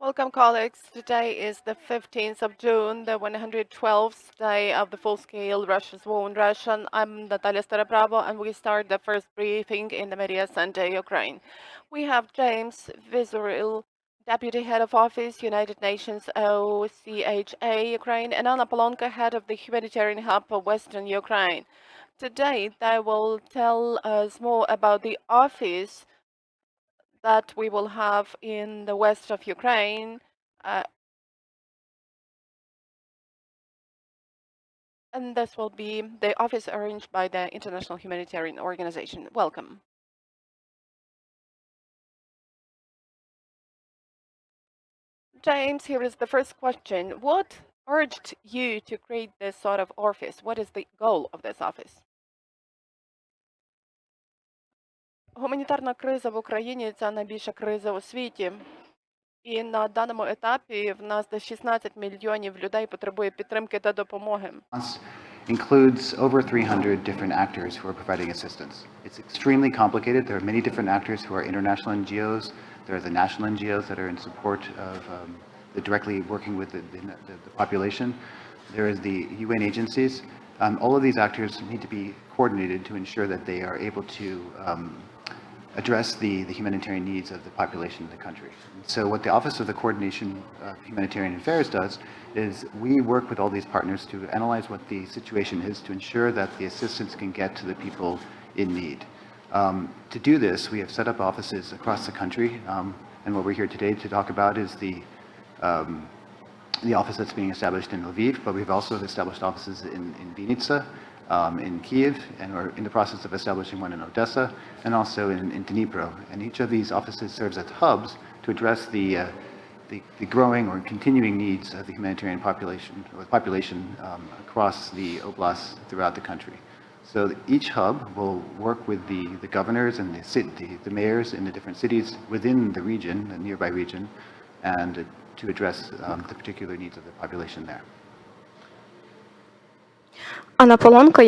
Welcome, colleagues. Today is the 15th of June, the 112th day of the full-scale Russia's war on Russia. I'm Natalia Starobravo, and we start the first briefing in the Medіацентру Ukraine. We have James Weatherill, Deputy Head of Office, United Nations OCHA Ukraine, and Anna Palonka, Head of the Humanitarian Hub for Western Ukraine. Today, they will tell us more about the office that we will have in the west of Ukraine, and this will be the office arranged by the International Humanitarian Organization. Welcome. James, here is the first question. What urged you to create this sort of office? What is the goal of this office? Гуманітарна криза в Україні – це найбільша криза у світі. І на даному етапі в нас десь 16 мільйонів людей потребує підтримки та допомоги. Includes over 300 different actors who are providing assistance. It's extremely complicated. There are many different actors who are international NGOs. There are the national NGOs that are in support of directly working with the population. There is the UN agencies. All of these actors need to be coordinated to ensure that they are able to address the humanitarian needs of the population of the country. So what the Office of the Coordination of Humanitarian Affairs does is we work with all these partners to analyze what the situation is to ensure that the assistance can get to the people in need. To do this, we have set up offices across the country, and what we're here today to talk about is the office that's being established in Lviv, but we've also established offices in Vinnytsia, in Kyiv, and we're in the process of establishing one in Odessa, and also in Dnipro. And each of these offices serves as hubs to address the growing or continuing needs of the humanitarian population, or the population across the oblasts throughout the country. So each hub will work with the governors and the mayors in the different cities within the region, the nearby region, and to address the particular needs of the population there. Anna Palonka,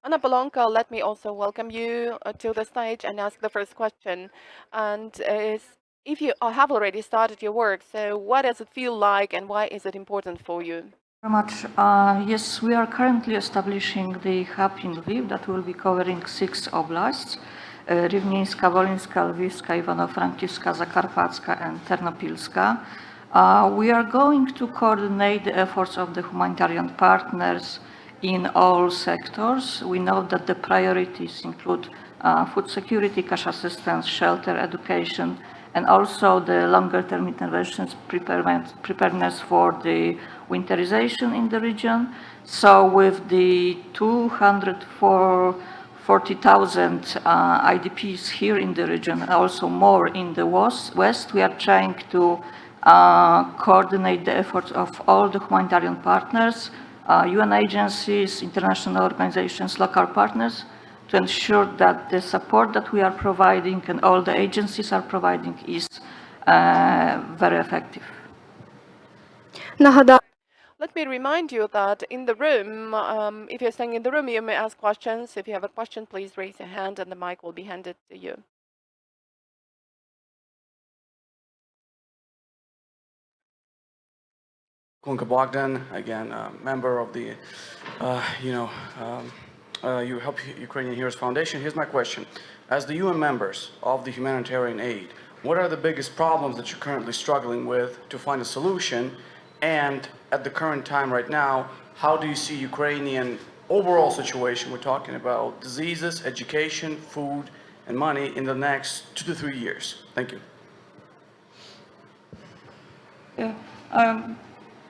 Anna Palonka, let me also welcome you to the stage and ask the first question. And if you have already started your work, so what does it feel like and why is it important for you? Very much. Yes, we are currently establishing the hub in Lviv that will be covering 6 oblasts: Rivnenska, Wolyńska, Lvivska, Ivano-Frankivska, Zakarpatska, and Ternopilska. We are going to coordinate the efforts of the humanitarian partners in all sectors. We know that the priorities include food security, cash assistance, shelter, education, and also the longer-term interventions, preparedness for the winterization in the region. So with the 240,000 IDPs here in the region, and also more in the west, we are trying to coordinate the efforts of all the humanitarian partners, UN agencies, international organizations, local partners, to ensure that the support that we are providing and all the agencies are providing is very effective. Let me remind you that in the room, if you're staying in the room, you may ask questions. If you have a question, please raise your hand and the mic will be handed to you. Palonka Bogdan, again, member of the, You Help Ukrainian Heroes Foundation. Here's my question. As the UN members of the humanitarian aid, what are the biggest problems that you're currently struggling with to find a solution? And at the current time right now, how do you see Ukrainian overall situation? We're talking about diseases, education, food, and money in the next 2 to 3 years. Thank you. Yeah.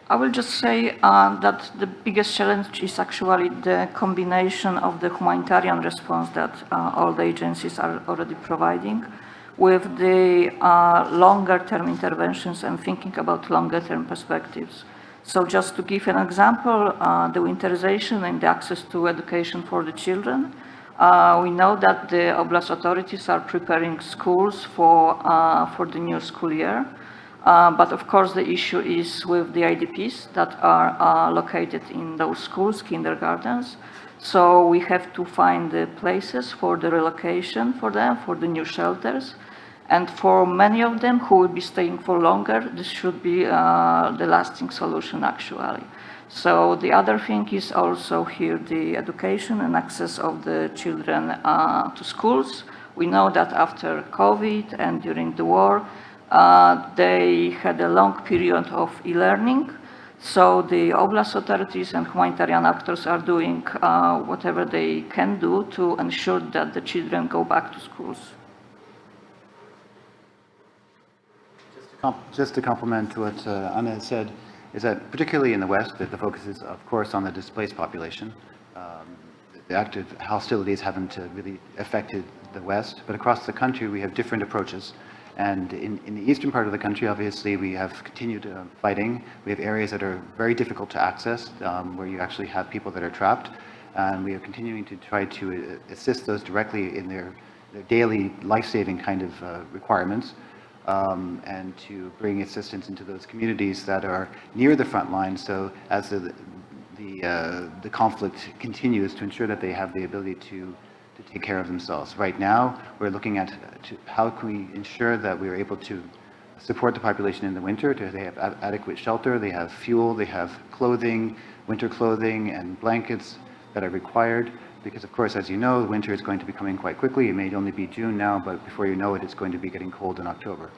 I will just say that the biggest challenge is actually the combination of the humanitarian response that all the agencies are already providing with the longer-term interventions and thinking about longer-term perspectives. So just to give an example, the winterization and the access to education for the children. We know that the oblast authorities are preparing schools for the new school year. But of course, the issue is with the IDPs that are located in those schools, kindergartens. So we have to find the places for the relocation for them, for the new shelters. And for many of them who will be staying for longer, this should be the lasting solution, actually. So the other thing is also here the education and access of the children to schools. We know that after COVID and during the war, they had a long period of e-learning. So the Oblast authorities and humanitarian actors are doing whatever they can do to ensure that the children go back to schools. Just to complement what Anna said, is that particularly in the West, that the focus is, of course, on the displaced population. The active hostilities haven't really affected the West, but across the country we have different approaches. And in the eastern part of the country, obviously, we have continued fighting. We have areas that are very difficult to access, where you actually have people that are trapped. And we are continuing to try to assist those directly in their daily life-saving kind of requirements. And to bring assistance into those communities that are near the front line, so as the conflict continues, to ensure that they have the ability to take care of themselves. Right now, we're looking at how can we ensure that we are able to support the population in the winter. They have adequate shelter, they have fuel, they have clothing, winter clothing and blankets that are required. Because of course, as you know, winter is going to be coming quite quickly. It may only be June now, but before you know it, it's going to be getting cold in October.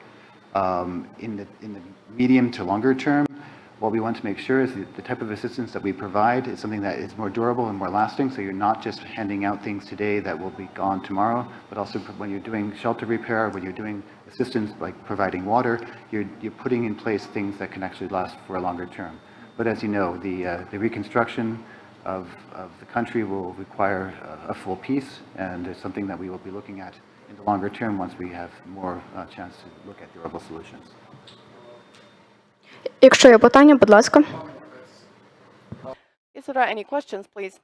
In the medium to longer term, what we want to make sure is the type of assistance that we provide is something that is more durable and more lasting. So you're not just handing out things today that will be gone tomorrow, but also when you're doing shelter repair, when you're doing assistance like providing water, you're putting in place things that can actually last for a longer term. But as you know, the reconstruction of the country will require a full peace, and it's something that we will be looking at in the longer term once we have more chance to look at durable solutions. Якщо є питання, будь ласка. Is there any questions, please?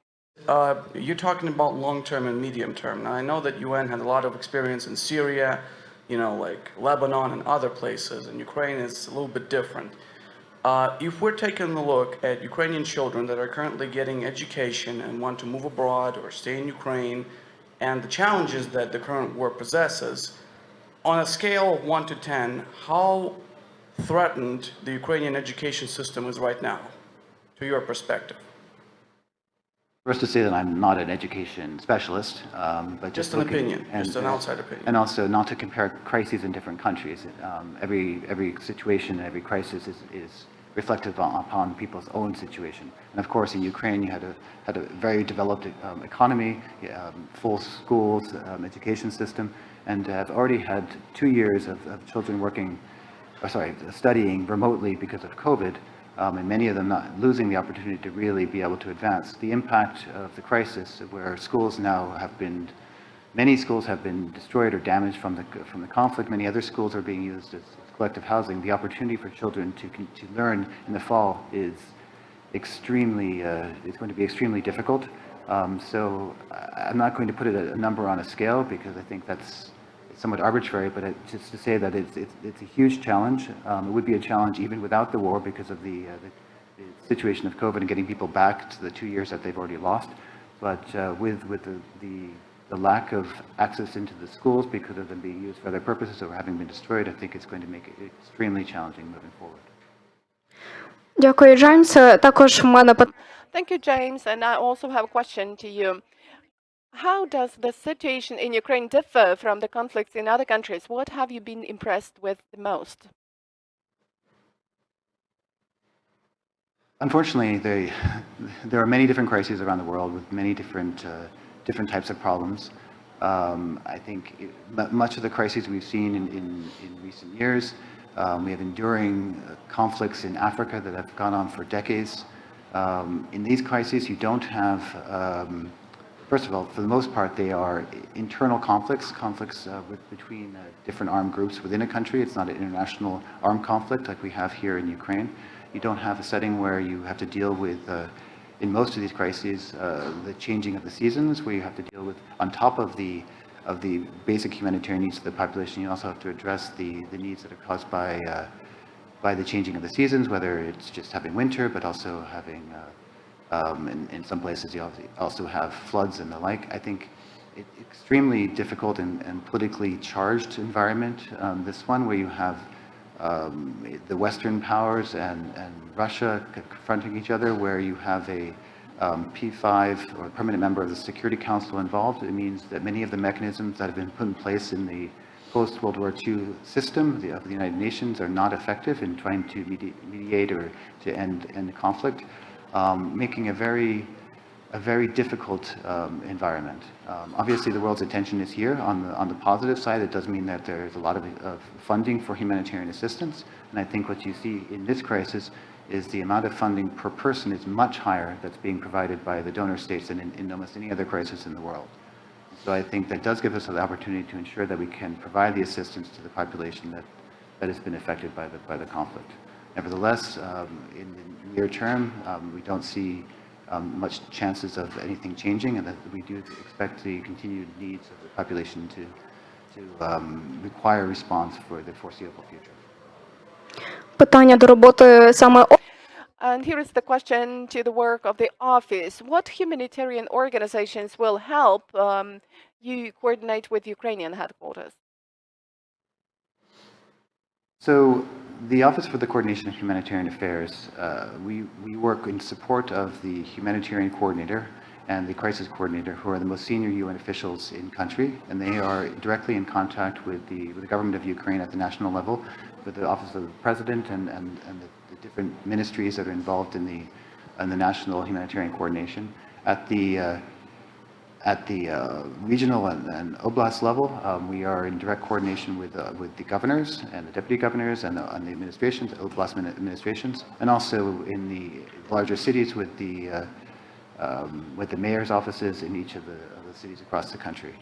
You're talking about long-term and medium-term. Now, I know that UN had a lot of experience in Syria, you know, like Lebanon and other places, and Ukraine is a little bit different. If we're taking a look at Ukrainian children that are currently getting education and want to move abroad or stay in Ukraine, and the challenges that the current war possesses, on a scale of 1 to 10, how threatened the Ukrainian education system is right now, to your perspective? First, to say that I'm not an education specialist, but Just an opinion, just an outside opinion. And also not to compare crises in different countries. Every situation, every crisis is reflective upon people's own situation. And of course, in Ukraine, you had a very developed economy, full schools, education system, and have already had 2 years of children studying remotely because of COVID, and many of them not losing the opportunity to really be able to advance. The impact of the crisis, where schools now many schools have been destroyed or damaged from the conflict. Many other schools are being used as collective housing. The opportunity for children to learn in the fall is going to be extremely difficult. So I'm not going to put a number on a scale because I think that's somewhat arbitrary, but just to say that it's a huge challenge. It would be a challenge even without the war because of the situation of COVID and getting people back to the 2 years that they've already lost. But with the lack of access into the schools because of them being used for other purposes or having been destroyed, I think it's going to make it extremely challenging moving forward. Дякую, Джеймс. Також в мене Thank you, James. And I also have a question to you. How does the situation in Ukraine differ from the conflicts in other countries? What have you been impressed with the most? Unfortunately, there are many different crises around the world with many different types of problems. I think much of the crises we've seen in recent years, we have enduring conflicts in Africa that have gone on for decades. In these crises, you don't have, first of all, for the most part, they are internal conflicts between different armed groups within a country. It's not an international armed conflict like we have here in Ukraine. You don't have a setting where you have to deal with, in most of these crises, the changing of the seasons, where you have to deal with, on top of the basic humanitarian needs of the population, you also have to address the needs that are caused by the changing of the seasons, whether it's just having winter, but also having, in some places you also have floods and the like. I think extremely difficult and politically charged environment. This one where you have the Western powers and Russia confronting each other, where you have a P5 or permanent member of the Security Council involved. It means that many of the mechanisms that have been put in place in the post-World War II system of the United Nations are not effective in trying to mediate or to end the conflict, making a very difficult environment. Obviously, the world's attention is here. On the positive side, it does mean that there's a lot of funding for humanitarian assistance. And I think what you see in this crisis is the amount of funding per person is much higher that's being provided by the donor states than in almost any other crisis in the world. So I think that does give us the opportunity to ensure that we can provide the assistance to the population that has been affected by the conflict. Nevertheless, in the near term, we don't see much chances of anything changing, and that we do expect the continued needs of the population to require response for the foreseeable future. Питання до роботи саме And here is the question to the work of the office. What humanitarian organizations will help you coordinate with Ukrainian headquarters? So the Office for the Coordination of Humanitarian Affairs, we work in support of the humanitarian coordinator and the crisis coordinator, who are the most senior UN officials in country, and they are directly in contact with the government of Ukraine at the national level, with the Office of the President and the different ministries that are involved in the national humanitarian coordination. At the regional and oblast level, we are in direct coordination with the governors and the deputy governors and the administrations, oblast administrations, and also in the larger cities with the mayor's offices in each of the cities across the country.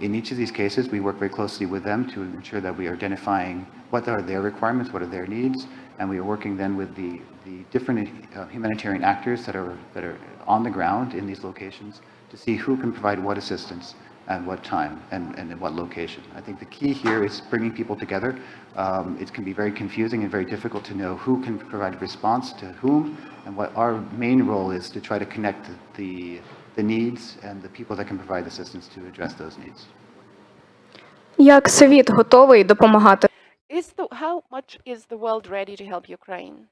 In each of these cases, we work very closely with them to ensure that we are identifying what are their requirements, what are their needs, and we are working then with the different humanitarian actors that are on the ground in these locations to see who can provide what assistance at what time and in what location. I think the key here is bringing people together. It can be very confusing and very difficult to know who can provide a response to whom, and what our main role is to try to connect the needs and the people that can provide assistance to address those needs. як світ готовий допомагати? How much is the world ready to help Ukraine?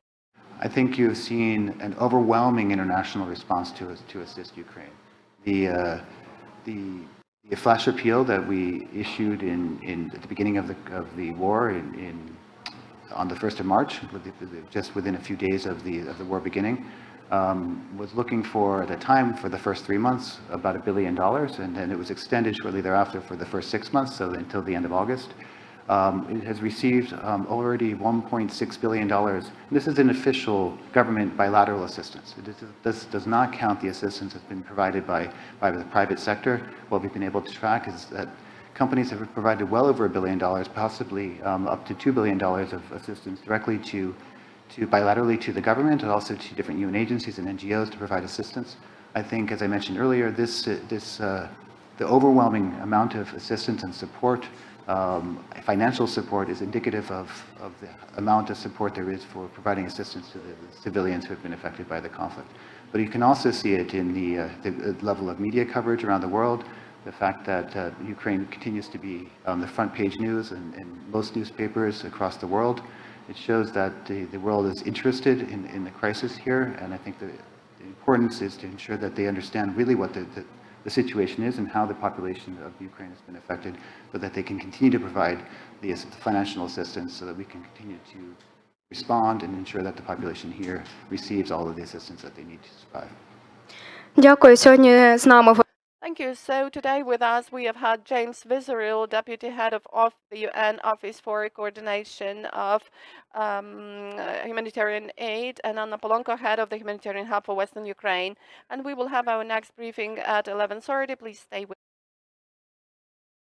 I think you've seen an overwhelming international response to assist Ukraine. The flash appeal that we issued at the beginning of the war on the 1st of March, just within a few days of the war beginning, was looking for, at the time, for the first 3 months, about $1 billion, and then it was extended shortly thereafter for the first 6 months, so until the end of August. It has received already $1.6 billion. This is an official government bilateral assistance. This does not count the assistance that's been provided by the private sector. What we've been able to track is that companies have provided well over $1 billion, possibly up to $2 billion of assistance directly bilaterally to the government and also to different UN agencies and NGOs to provide assistance. I think, as I mentioned earlier, the overwhelming amount of assistance and support, financial support, is indicative of the amount of support there is for providing assistance to the civilians who have been affected by the conflict. But you can also see it in the level of media coverage around the world, the fact that Ukraine continues to be on the front page news in most newspapers across the world. It shows that the world is interested in the crisis here, and I think the importance is to ensure that they understand really what the situation is and how the population of Ukraine has been affected, so that they can continue to provide the financial assistance so that we can continue to respond and ensure that the population here receives all of the assistance that they need to survive. Дякую. Сьогодні з нами Thank you. So today with us we have had James Weatherill, Deputy Head of the UN Office for Coordination of Humanitarian Aid, and Anna Palonka, Head of the Humanitarian Hub for Western Ukraine. And we will have our next briefing at 11:30. Please stay with